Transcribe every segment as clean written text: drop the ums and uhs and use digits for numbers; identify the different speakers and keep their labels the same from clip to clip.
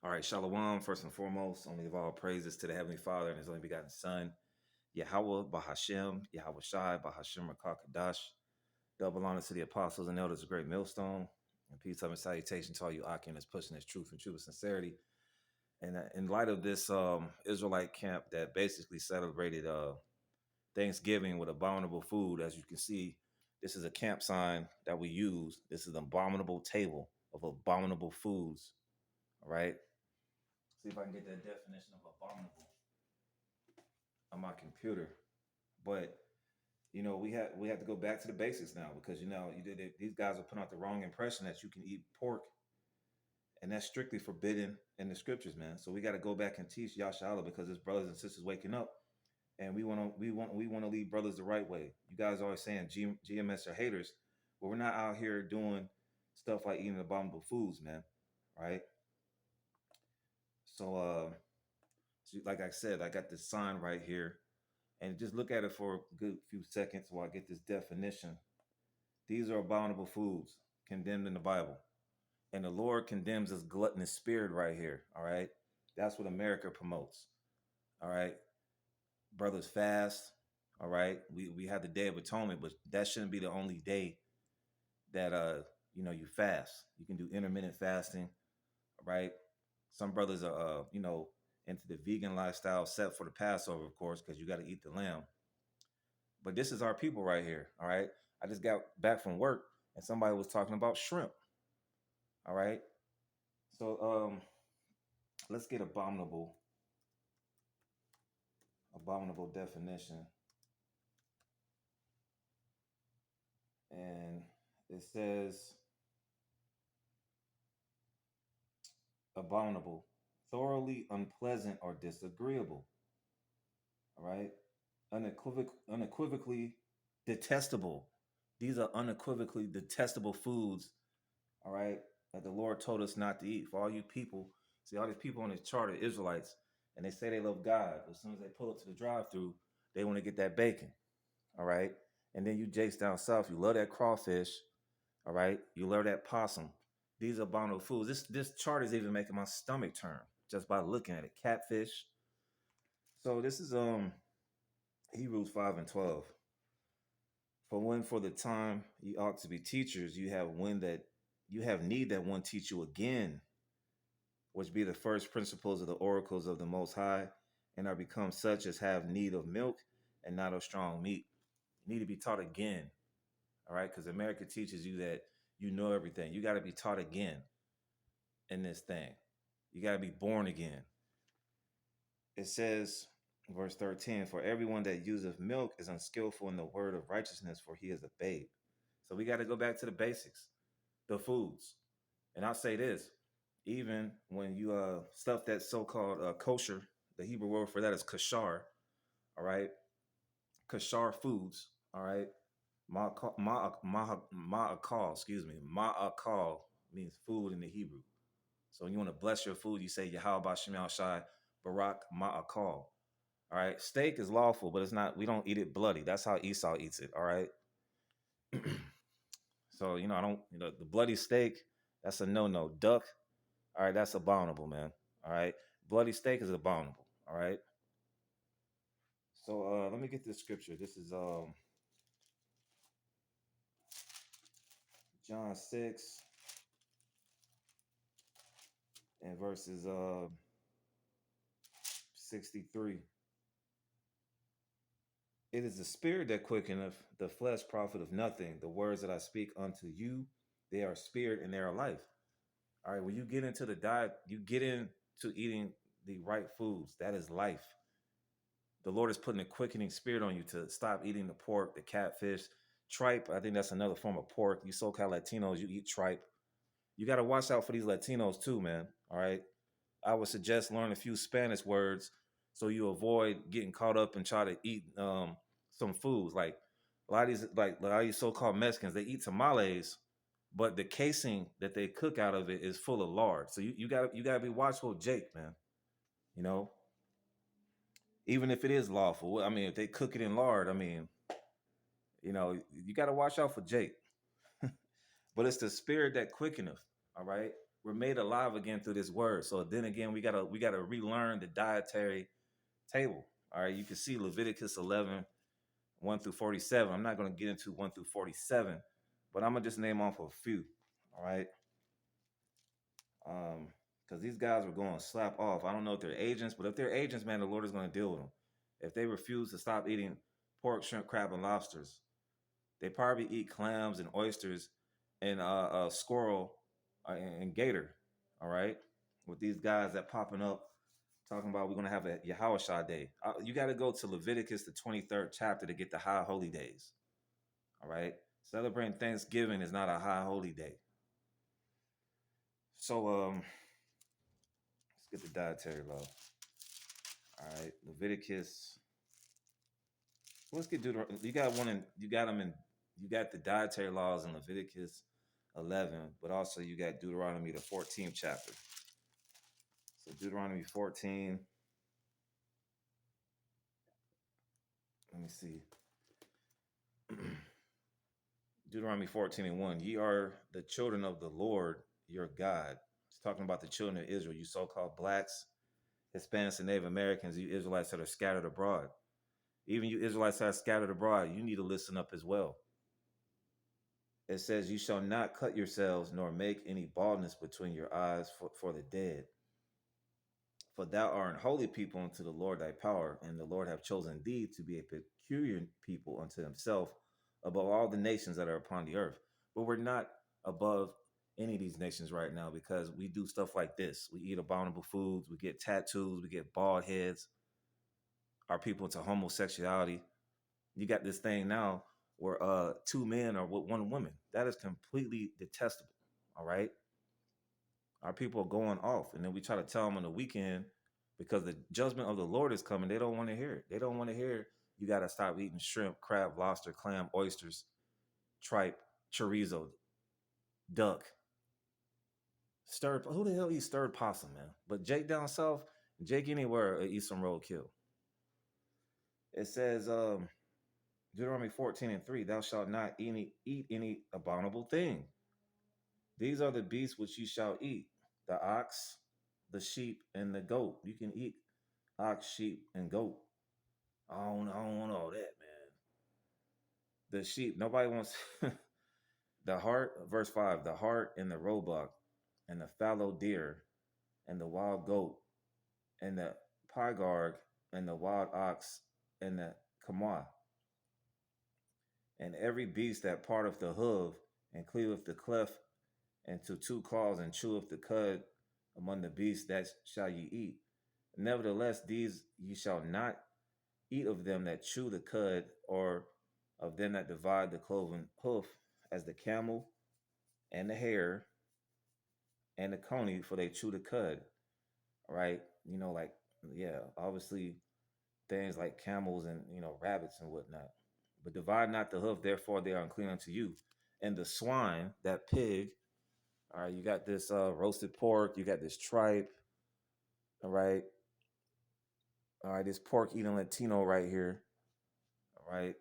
Speaker 1: All right, Shalom, first and foremost, only of all praises to the Heavenly Father and His only begotten Son, Yahweh Bahashem, Yahweh Shai, Bahashem Rakakadash. Double honor to the apostles and elders of Great Millstone. And peace, love, and salutation to all you Akim that's pushing this truth and true with sincerity. And in light of this Israelite camp that basically celebrated Thanksgiving with abominable food, as you can see, this is a camp sign that we use. This is an abominable table of abominable foods. All right. See if I can get that definition of abominable on my computer. But we have to go back to the basics now because these guys are putting out the wrong impression that you can eat pork, and that's strictly forbidden in the scriptures, man. So we got to go back and teach Yashala because his brothers and sisters waking up, and we want to lead brothers the right way. You guys are always saying GMS are haters, but we're not out here doing stuff like eating abominable foods, man. Right? So like I said, I got this sign right here, and just look at it for a good few seconds while I get this definition. These are abominable foods condemned in the Bible. And the Lord condemns this gluttonous spirit right here. All right. That's what America promotes. All right. Brothers fast. All right. We have the Day of Atonement, but that shouldn't be the only day that you fast. You can do intermittent fasting. All right. Some brothers are into the vegan lifestyle, except for the Passover, of course, because you got to eat the lamb. But this is our people right here. All right. I just got back from work and somebody was talking about shrimp. All right. So let's get abominable definition. And it says abominable, thoroughly unpleasant or disagreeable. All right. Unequivocally detestable. These are unequivocally detestable foods. All right. That the Lord told us not to eat. For all you people, see all these people on this chart are Israelites, and they say they love God. But as soon as they pull up to the drive-through, they want to get that bacon. All right. And then you jakes down south, you love that crawfish. All right. You love that possum. These are abominable foods. This chart is even making my stomach turn just by looking at it. Catfish. So this is Hebrews 5 and 12. For when for the time you ought to be teachers, you have need that one teach you again, which be the first principles of the oracles of the Most High, and are become such as have need of milk and not of strong meat. You need to be taught again. All right, because America teaches you that you know everything. You got to be taught again in this thing. You got to be born again. It says, verse 13, for everyone that useth milk is unskillful in the word of righteousness, for he is a babe. So we got to go back to the basics, the foods. And I'll say this, even when you stuff that's so-called kosher, the Hebrew word for that is kashar, all right? Kashar foods, all right? Ma'akal, excuse me. Ma'akal means food in the Hebrew. So when you want to bless your food, you say Yahweh Bashim Shai Barak Ma'akal. All right. Steak is lawful, but it's not, we don't eat it bloody. That's how Esau eats it. All right. So, the bloody steak, that's a no-no. Duck, all right, that's abominable, man. All right. Bloody steak is abominable. All right. So let me get this scripture. This is John 6 and verses 63. It is the spirit that quickeneth, the flesh profiteth nothing. The words that I speak unto you, they are spirit and they are life. All right, when you get into the diet, you get into eating the right foods. That is life. The Lord is putting a quickening spirit on you to stop eating the pork, the catfish, tripe. I think that's another form of pork. You so-called Latinos, you eat tripe. You got to watch out for these Latinos too, man. All right. I would suggest learn a few Spanish words so you avoid getting caught up and try to eat some foods. Like a lot of these so-called Mexicans, they eat tamales, but the casing that they cook out of it is full of lard. So you gotta be watchful of Jake, man. You know, even if it is lawful. I mean, if they cook it in lard, I mean, you gotta watch out for Jake. But it's the spirit that quickeneth. All right. We're made alive again through this word. So then again, we gotta relearn the dietary table. All right, you can see Leviticus 11, 1 through 47. I'm not gonna get into 1 through 47, but I'm gonna just name off a few. All right. Because these guys were going slap off. I don't know if they're agents, but if they're agents, man, the Lord is going to deal with them. If they refuse to stop eating pork, shrimp, crab, and lobsters, they probably eat clams and oysters and squirrel and gator. All right, with these guys that popping up talking about we're going to have a Yahweh day. You got to go to Leviticus the 23rd chapter to get the high holy days. All right, celebrating Thanksgiving is not a high holy day. So let's get the dietary law. All right, Leviticus. Let's get Deuteronomy. You got one in. You got them in. You got the dietary laws in Leviticus 11, but also you got Deuteronomy the 14th chapter. So Deuteronomy 14. Let me see. Deuteronomy 14 and 1. Ye are the children of the Lord your God. It's talking about the children of Israel. You so-called blacks, Hispanics, and Native Americans. You Israelites that are scattered abroad. Even you Israelites that are scattered abroad, you need to listen up as well. It says, you shall not cut yourselves, nor make any baldness between your eyes for the dead. For thou art an holy people unto the Lord thy power, and the Lord hath chosen thee to be a peculiar people unto himself above all the nations that are upon the earth. But we're not above any of these nations right now because we do stuff like this. We eat abominable foods, we get tattoos, we get bald heads, our people into homosexuality. You got this thing now where two men are with one woman. That is completely detestable. All right. Our people are going off. And then we try to tell them on the weekend because the judgment of the Lord is coming. They don't want to hear it. They don't want to hear you got to stop eating shrimp, crab, lobster, clam, oysters, tripe, chorizo, duck, stirred. Who the hell eats stirred possum, man? But Jake down south, Jake anywhere eat some roadkill. It says, Deuteronomy 14 and 3, thou shalt not eat any abominable thing. These are the beasts which you shall eat, the ox, the sheep, and the goat. You can eat ox, sheep, and goat. I don't want all that, man. The sheep, nobody wants the hart, verse 5, the hart and the roebuck, and the fallow deer, and the wild goat, and the pygarg, and the wild ox, and the chamois, and every beast that parteth the hoof, and cleaveth the cleft, and to two claws, and cheweth the cud among the beasts that shall ye eat. Nevertheless, these ye shall not eat of them that chew the cud, or of them that divide the cloven hoof, as the camel, and the hare, and the coney, for they chew the cud. Right? Like, yeah, obviously things like camels and rabbits and whatnot. But divide not the hoof, therefore they are unclean unto you. And the swine, that pig, all right, you got this roasted pork, you got this tripe, all right. All right, this pork eating Latino right here. All right.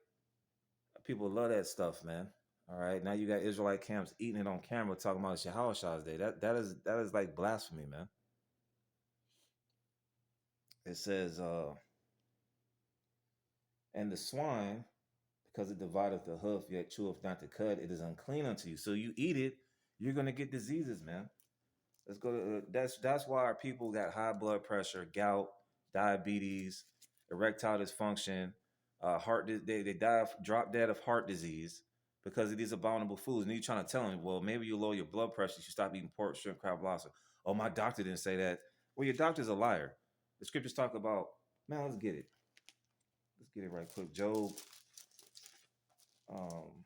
Speaker 1: People love that stuff, man. All right. Now you got Israelite camps eating it on camera talking about it's Yahweh's day. That is like blasphemy, man. It says, and the swine, because it divideth the hoof, yet cheweth not the cud, it is unclean unto you. So you eat it, you're gonna get diseases, man. Let's go to that's why our people got high blood pressure, gout, diabetes, erectile dysfunction, heart. They die of drop dead of heart disease because of these abominable foods. And you're trying to tell them, well, maybe you lower your blood pressure. You should stop eating pork, shrimp, crab, lobster. Oh, my doctor didn't say that. Well, your doctor's a liar. The scriptures talk about, man. Let's get it. Let's get it right quick. Job, um,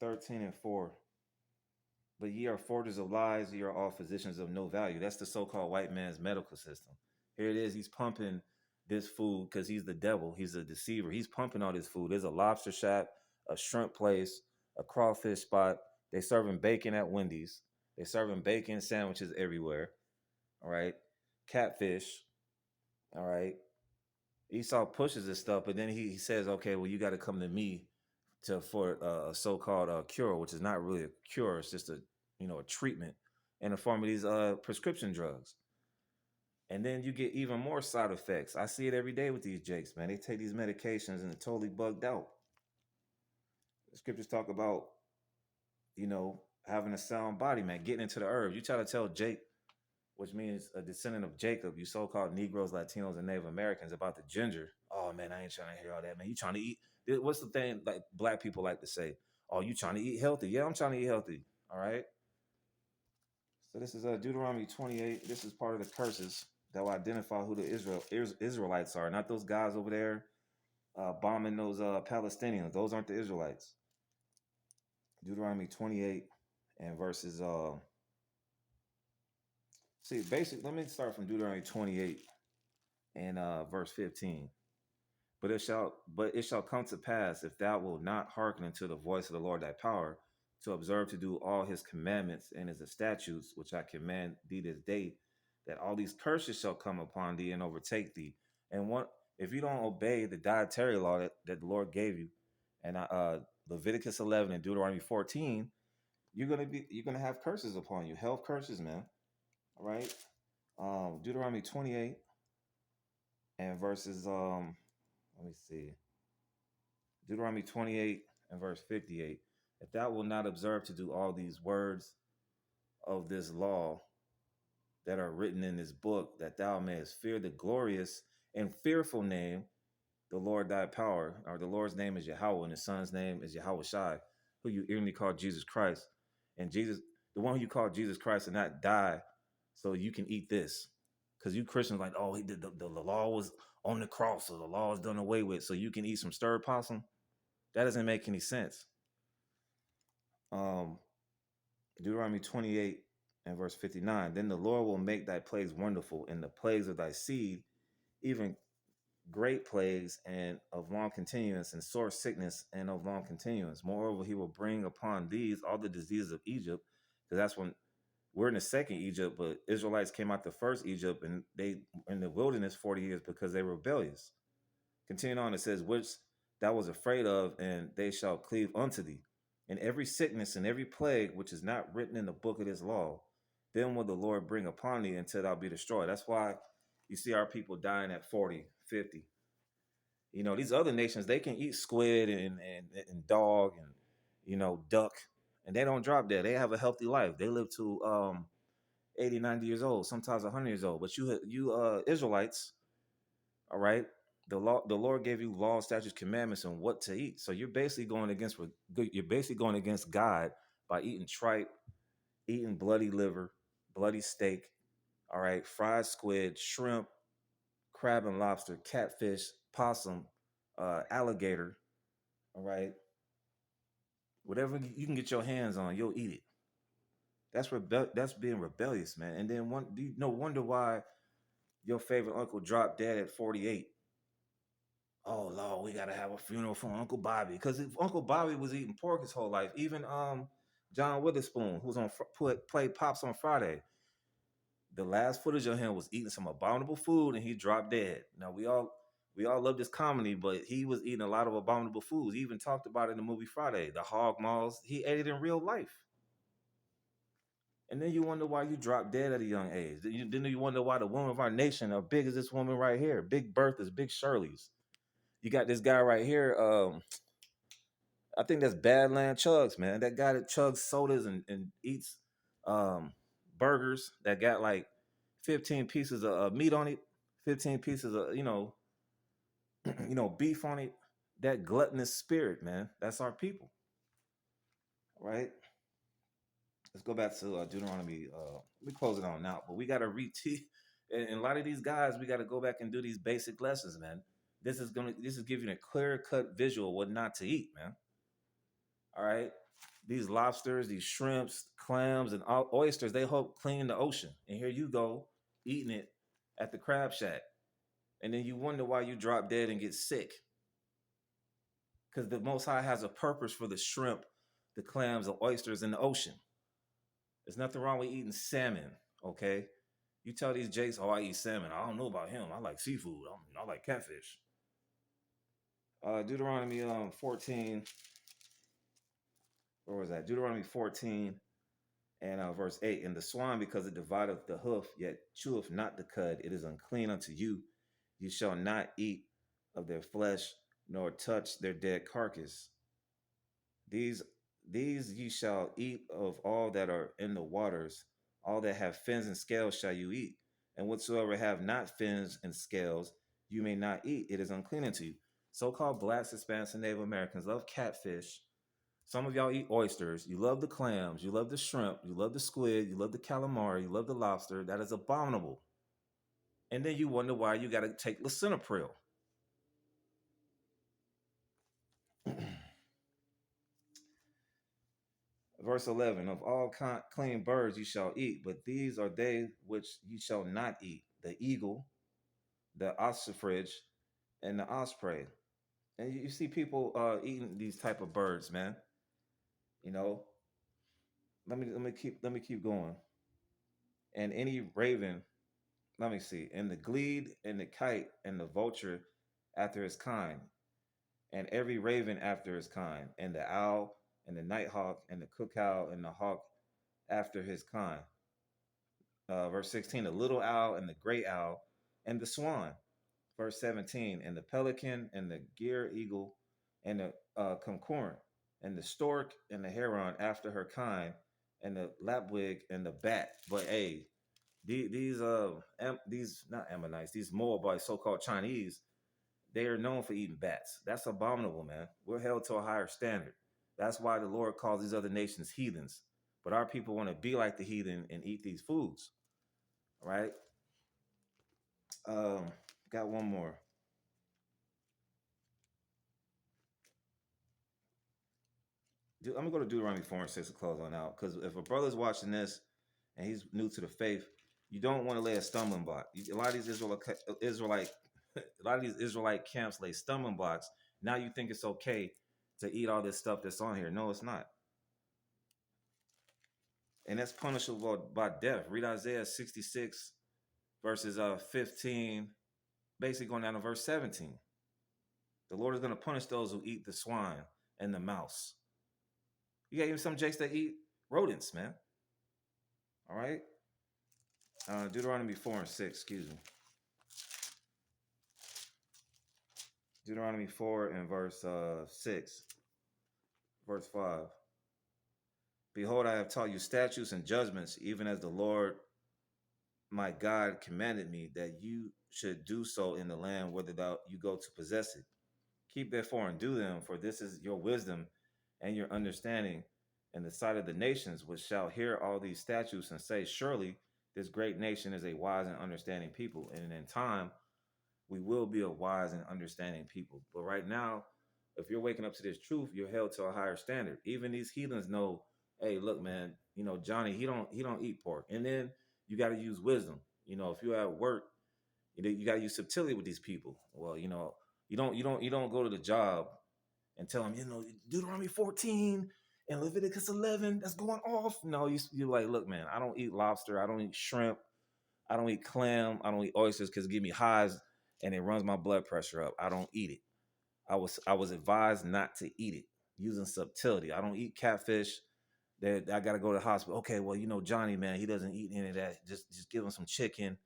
Speaker 1: 13 and 4. But ye are forgers of lies, ye are all physicians of no value. That's the so-called white man's medical system. Here it is. He's pumping this food because he's the devil. He's a deceiver. He's pumping all this food. There's a lobster shop, a shrimp place, a crawfish spot. They serving bacon at Wendy's. They serving bacon sandwiches everywhere. All right. Catfish. All right. Esau pushes this stuff, but then he says, okay, well, you got to come to me for a so-called cure, which is not really a cure. It's just a a treatment in the form of these prescription drugs. And then you get even more side effects. I see it every day with these jakes, man. They take these medications and they're totally bugged out. The scriptures talk about, having a sound body, man, getting into the herbs. You try to tell Jake, which means a descendant of Jacob, you so-called Negroes, Latinos, and Native Americans, about the ginger. Oh man, I ain't trying to hear all that, man. You trying to eat? What's the thing like black people like to say? Oh, you trying to eat healthy? Yeah, I'm trying to eat healthy. All right. So this is Deuteronomy 28. This is part of the curses that will identify who the Israelites are, not those guys over there bombing those Palestinians. Those aren't the Israelites. Deuteronomy 28 and verses. See, basic. Let me start from Deuteronomy 28 and verse 15. But it shall come to pass, if thou wilt not hearken unto the voice of the Lord thy power, to observe to do all his commandments and his statutes, which I command thee this day, that all these curses shall come upon thee and overtake thee. And what if you don't obey the dietary law that the Lord gave you, and Leviticus 11 and Deuteronomy 14, you're gonna have curses upon you, health curses, man. All right. Deuteronomy 28 and verses let me see. Deuteronomy 28 and verse 58. If thou wilt not observe to do all these words of this law that are written in this book, that thou mayest fear the glorious and fearful name, the Lord thy power, or the Lord's name is Yahweh, and his son's name is Yahweh Shai, who you eerily call Jesus Christ. And Jesus, the one who you call Jesus Christ, and not die so you can eat this. Because you Christians like, oh, he did the law was on the cross, so the law is done away with, so you can eat some stirred possum. That doesn't make any sense. Um, Deuteronomy 28 and verse 59. Then the Lord will make thy plagues wonderful, and the plagues of thy seed, even great plagues and of long continuance, and sore sickness and of long continuance. Moreover, he will bring upon these all the diseases of Egypt, because that's when we're in the second Egypt, but Israelites came out the first Egypt, and they were in the wilderness 40 years because they were rebellious. Continuing on, it says, which thou was afraid of, and they shall cleave unto thee. And every sickness and every plague which is not written in the book of this law, then will the Lord bring upon thee until thou be destroyed. That's why you see our people dying at 40, 50. These other nations, they can eat squid and dog and, duck, and they don't drop dead. They have a healthy life. They live to 80, 90 years old, sometimes 100 years old. But you Israelites, all right, the Lord gave you law, statutes, commandments, and what to eat. So you're basically going against God by eating tripe, eating bloody liver, bloody steak, all right, fried squid, shrimp, crab and lobster, catfish, possum, alligator, all right, whatever you can get your hands on, you'll eat it. That's being rebellious, man. And then no wonder why your favorite uncle dropped dead at 48. Oh Lord, we gotta have a funeral for Uncle Bobby, because if Uncle Bobby was eating pork his whole life, even John Witherspoon, who's played Pops on Friday, the last footage of him was eating some abominable food and he dropped dead. Now we all love this comedy, but he was eating a lot of abominable foods. He even talked about it in the movie Friday, the hog maws. He ate it in real life. And then you wonder why you dropped dead at a young age. Then you wonder why the women of our nation are big as this woman right here, Big Bertha's, Big Shirley's. You got this guy right here. I think that's Badland Chugs, man. That guy that chugs sodas and eats burgers that got like 15 pieces of meat on it, 15 pieces of beef on it. That gluttonous spirit, man. That's our people, right? Let's go back to Deuteronomy. We close it on now, but we got to reteach. And a lot of these guys, we got to go back and do these basic lessons, man. This is giving a clear cut visual of what not to eat, man. All right. These lobsters, these shrimps, clams, and oysters, they help clean the ocean. And here you go, eating it at the crab shack. And then you wonder why you drop dead and get sick. Because the Most High has a purpose for the shrimp, the clams, the oysters in the ocean. There's nothing wrong with eating salmon, okay? You tell these jakes, oh, I eat salmon. I don't know about him. I like seafood. I like catfish. Deuteronomy 14. Where was that? Deuteronomy 14 And verse 8, and the swine, because it divideth the hoof, yet cheweth not the cud, it is unclean unto you. You shall not eat of their flesh, nor touch their dead carcass. These these ye shall eat of all that are in the waters, all that have fins and scales shall you eat. And whatsoever have not fins and scales, you may not eat. It is unclean unto you. So-called blacks, Hispanics, and Native Americans love catfish. Some of y'all eat oysters. You love the clams. You love the shrimp. You love the squid. You love the calamari. You love the lobster. That is abominable. And then you wonder why you got to take lisinopril. Verse 11, of all clean birds you shall eat, but these are they which you shall not eat: the eagle, the ostrich, and the osprey. And you see people eating these type of birds, man. You know, let me keep going. And any raven, let me see, and the glede and the kite and the vulture after his kind, and every raven after his kind, and the owl and the nighthawk and the cuckoo and the hawk after his kind. Verse 16, the little owl and the great owl and the swan. Verse 17, and the pelican and the gear eagle and the concorn and the stork and the heron after her kind and the lapwing and the bat. But hey, these not Ammonites, these Moabites, so-called Chinese, they are known for eating bats. That's abominable, man. We're held to a higher standard. That's why the Lord calls these other nations heathens. But our people want to be like the heathen and eat these foods. Right? Um, got one more. I'm gonna go to Deuteronomy 4 and 6 to close on out. Because if a brother's watching this and he's new to the faith, you don't want to lay a stumbling block. A lot of these Israelite, a lot of these Israelite camps lay stumbling blocks. Now you think it's okay to eat all this stuff that's on here? No, it's not, and that's punishable by death. Read Isaiah 66 verses 15, basically going down to verse 17. The Lord is going to punish those who eat the swine and the mouse. You got even some jakes that eat rodents, man. All right. Deuteronomy 4 and 6, excuse me. Deuteronomy 4 and verse 6. Verse 5. Behold, I have taught you statutes and judgments, even as the Lord my God commanded me, that you should do so in the land whither you go to possess it. Keep therefore and do them, for this is your wisdom and your understanding in the sight of the nations, which shall hear all these statutes and say, surely this great nation is a wise and understanding people. And in time, we will be a wise and understanding people. But right now, if you're waking up to this truth, you're held to a higher standard. Even these heathens know, hey, look, man, Johnny, he don't eat pork. And then you got to use wisdom. If you're at work, you got to use subtlety with these people. Well, you don't go to the job and tell them, Deuteronomy 14 and Leviticus 11, that's going off. No, you're like, look, man, I don't eat lobster, I don't eat shrimp, I don't eat clam, I don't eat oysters because it gives me highs and it runs my blood pressure up. I don't eat it. I was advised not to eat it using subtlety. I don't eat catfish. That I gotta go to the hospital. Okay, well, Johnny, man, he doesn't eat any of that. Just give him some chicken.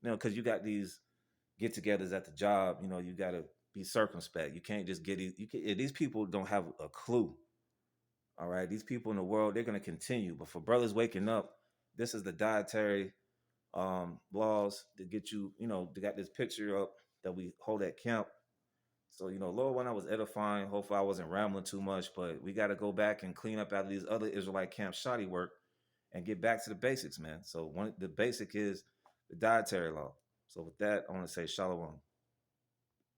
Speaker 1: Because you got these get-togethers at the job. You gotta be circumspect. You can't just get these people don't have a clue. All right, these people in the world, they're gonna continue. But for brothers waking up, this is the dietary laws to get you. They got this picture up that we hold at camp. So, Lord, when I was edifying, hopefully I wasn't rambling too much, but we got to go back and clean up out of these other Israelite camp shoddy work and get back to the basics, man. So the basic is the dietary law. So with that, I want to say shalom.